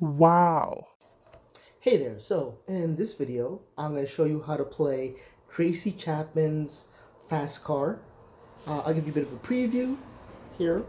Wow. Hey there, so in this video, I'm going to show you how to play Tracy Chapman's Fast Car. I'll give you a bit of a preview here.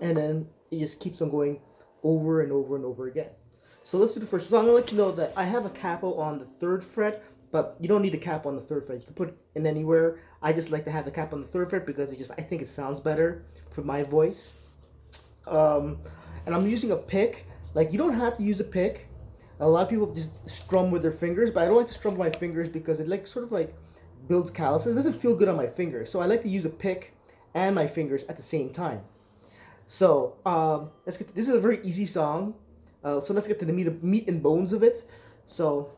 And then it just keeps on going over and over and over again. So let's do the first. So I'm going to let you know that I have a capo on the 3rd fret, but you don't need a cap on the 3rd fret. You can put it in anywhere. I just like to have the cap on the 3rd fret because I think it sounds better for my voice. And I'm using a pick. Like, you don't have to use a pick. A lot of people just strum with their fingers, but I don't like to strum with my fingers because it sort of builds calluses. It doesn't feel good on my fingers. So I like to use a pick and my fingers at the same time. So let's get. This is a very easy song. So let's get to the meat and bones of it. So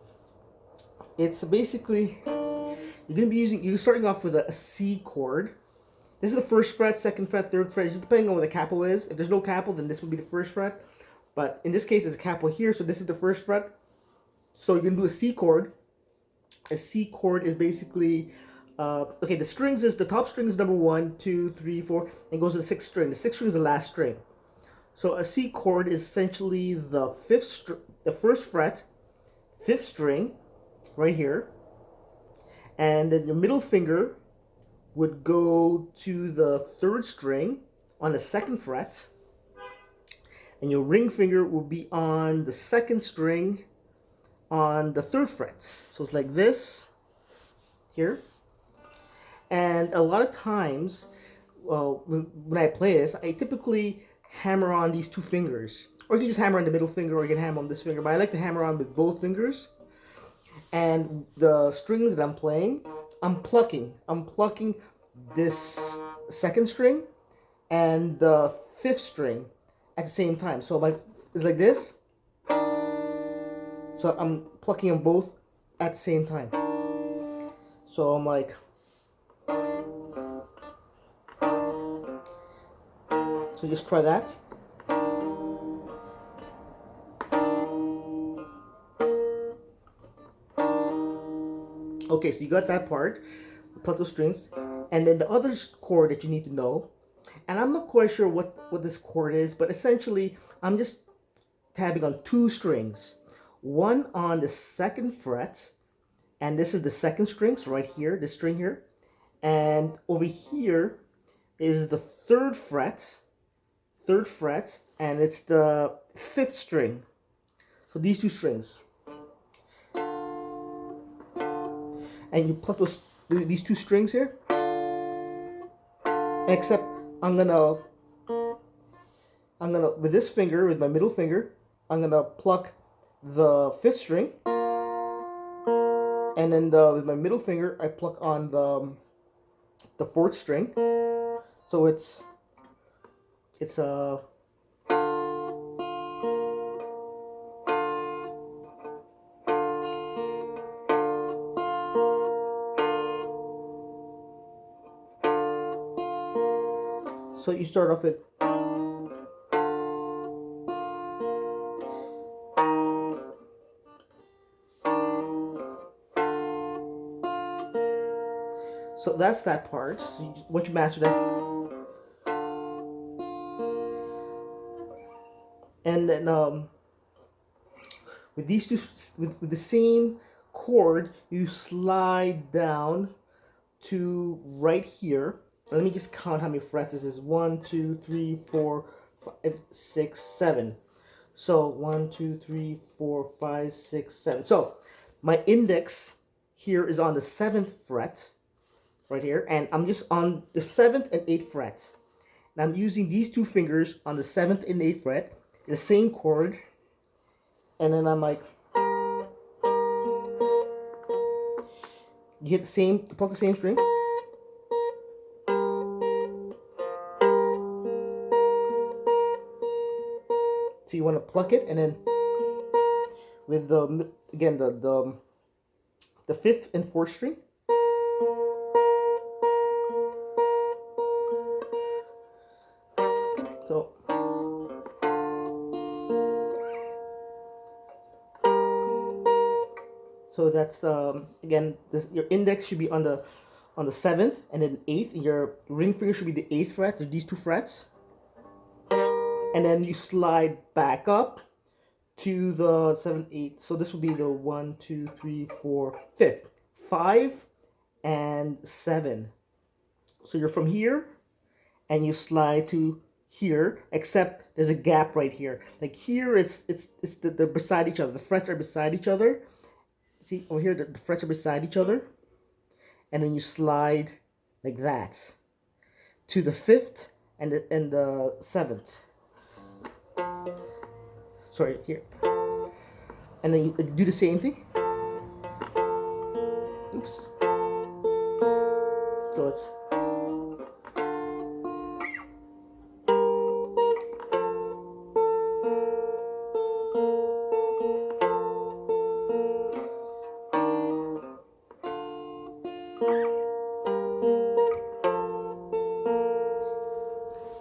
it's basically you're starting off with a C chord. This is the 1st fret, 2nd fret, 3rd fret. It's just depending on where the capo is. If there's no capo, then this would be the 1st fret. But in this case, there's a capo here, so this is the 1st fret. So you're gonna do a C chord. A C chord is basically okay. The top string is number 1, 2, 3, 4, and goes to the 6th string. The 6th string is the last string. So a C chord is essentially the 1st fret, 5th string, right here, and then your middle finger would go to the 3rd string on the 2nd fret, and your ring finger will be on the 2nd string on the 3rd fret. So it's like this here. And a lot of times, well, when I play this, I typically hammer on these 2 fingers. Or you can just hammer on the middle finger, or you can hammer on this finger. But I like to hammer on with both fingers. And the strings that I'm playing, I'm plucking. I'm plucking this 2nd string and the 5th string at the same time. So it's like this. So I'm plucking them both at the same time. So I'm like. So just try that. Okay, so you got that part. Pluck those strings. And then the other chord that you need to know, and I'm not quite sure what this chord is, but essentially I'm just tabbing on 2 strings. One on the 2nd fret, and this is the 2nd string, so right here, this string here. And over here is the 3rd fret, and it's the 5th string. So these 2 strings. And you pluck these 2 strings here. Except I'm gonna with this finger, with my middle finger, I'm gonna pluck the 5th string, and then with my middle finger I pluck on the 4th string. So it's so you start off with. So that's that part. So once you master that, and then with these 2, with the same chord, you slide down to right here. Let me just count how many frets this is. 1, 2, 3, 4, 5, 6, 7. So 1, 2, 3, 4, 5, 6, 7. So my index here is on the 7th fret, right here, and I'm just on the 7th and 8th fret. And I'm using these 2 fingers on the 7th and 8th fret, the same chord, and then I'm like, you hit the same, pluck the same string. So you want to pluck it, and then with the again the fifth and fourth string. So that's again, this, your index should be on the seventh, and then eighth. Your ring finger should be the eighth fret. So these two frets, and then you slide back up to the 7th, 8th. So this would be the 1, 2, 3, 4, 5th, 5 and 7. So you're from here, and you slide to here, except there's a gap right here. Like here, they're beside each other. The frets are beside each other. See over here, the frets are beside each other, and then you slide like that to the 5th and the 7th. Sorry, here. And then you do the same thing. Oops. So it's.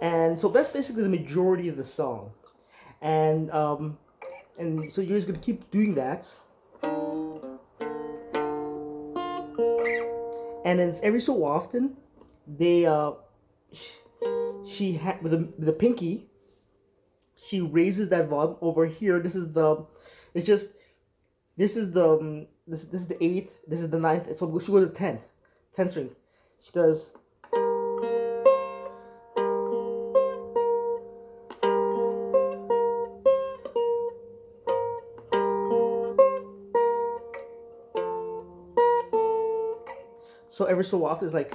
And so that's basically the majority of the song. And so you're just gonna keep doing that, and then every so often they with the pinky, she raises that volume over here. This is the 8th, this is the 9th, so she goes to 10th string. She does. So every so often it's like.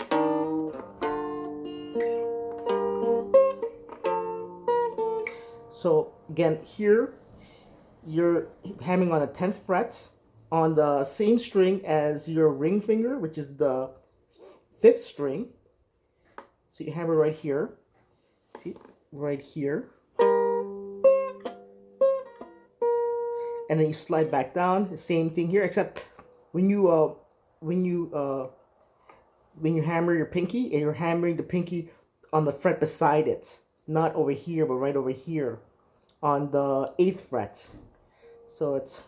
So again, here you're hammering on the 10th fret on the same string as your ring finger, which is the 5th string. So you hammer right here. See, right here. And then you slide back down. The same thing here, except when you hammer your pinky, and you're hammering the pinky on the fret beside it, not over here, but right over here on the 8th fret. So it's.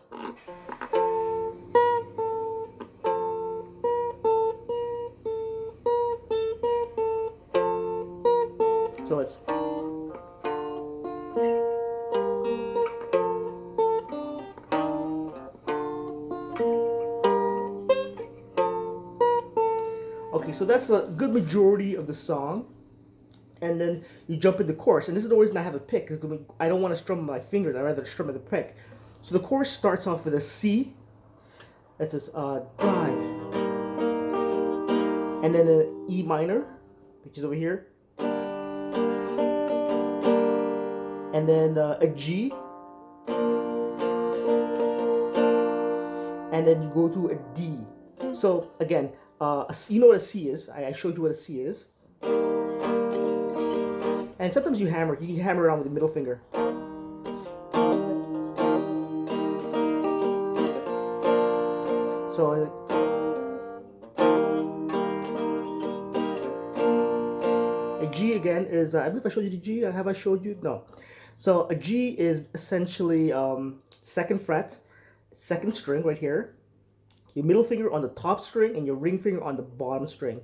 So it's. Okay, so that's a good majority of the song. And then you jump into chorus. And this is the reason I have a pick, because I don't want to strum with my fingers. I'd rather strum with a pick. So the chorus starts off with a C. That says drive. And then an E minor, which is over here. And then a G. And then you go to a D. So again, you know what a C is. I showed you what a C is. And sometimes you can hammer around with the middle finger. So a G again is, I believe I showed you the G. Have I showed you? No. So a G is essentially 2nd fret, 2nd string right here. Your middle finger on the top string and your ring finger on the bottom string.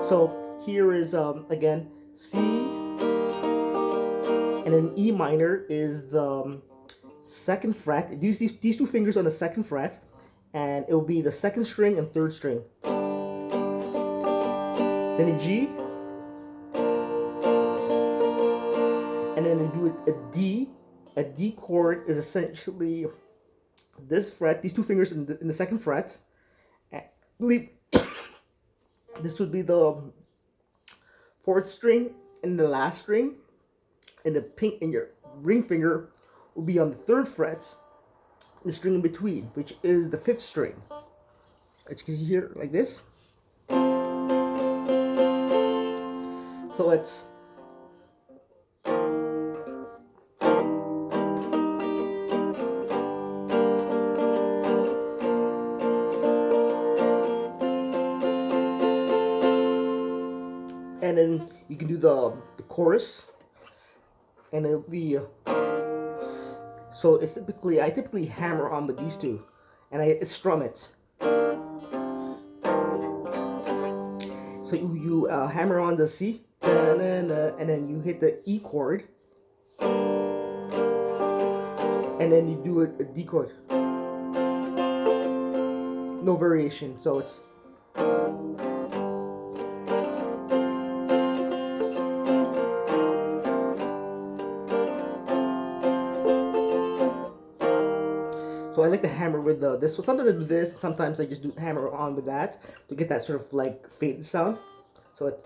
So here is again C, and then E minor is the 2nd fret. Use these two fingers on the 2nd fret, and it will be the 2nd string and 3rd string. Then a G, and then you do a D. A D chord is essentially this fret, these two fingers in the 2nd fret. I believe this would be the 4th string and the last string, and your ring finger will be on the 3rd fret, the string in between, which is the 5th string. As you can see here, like this. So it's and then you can do the chorus, and it'll be so it's I typically hammer on with these two, and I strum it. So you hammer on the C, and then you hit the E chord, and then you do a D chord. No variation, so it's so I like to hammer with this. So sometimes I do this, sometimes I just do hammer on with that to get that sort of like faded sound. So it.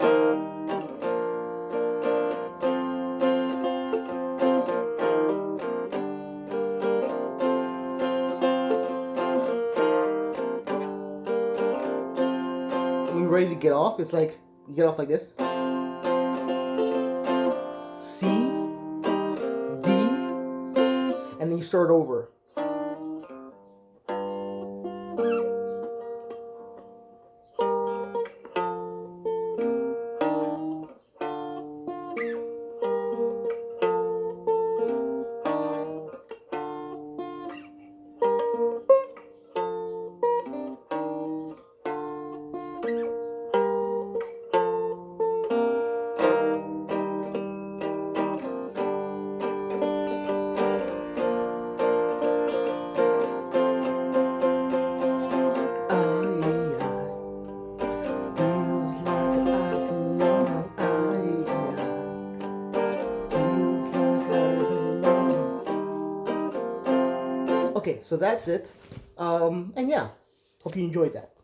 When you're ready to get off, it's like you get off like this. C, D, and then you start over. Okay, so that's it. And yeah, hope you enjoyed that.